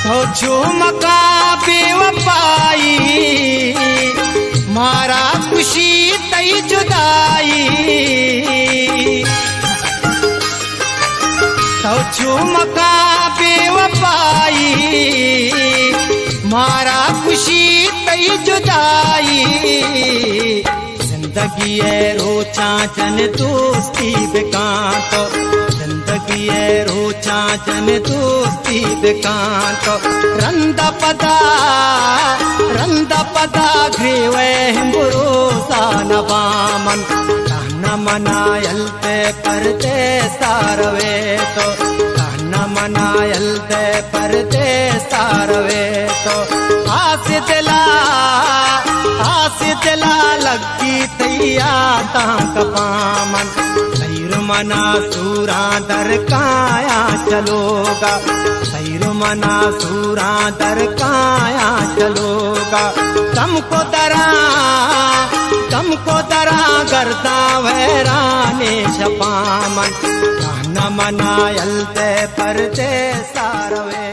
तो झुमका बेवफाई मारा खुशी तई जुदाई तो झुमका बेवफाई मारा खुशी तई जुदाई जिंदगी है रोचा जन दोस्ती बेकांतो जिंदगी है रोचा जन दोस्ती बेकांतो रंदा पदा ग्रेवे भरोसा नवामन कहना मनायल ते परदे सारवे तो कहना मनायल ते परदे सारवे तो आस दिला लगी तैया कपामन सैर मना सूरा दर काया चलोगा सैर मना सूरा दर काया चलोगा तुमको दरा गर्दा वैराने छपामन कहना मनायल ते परदे सारवे।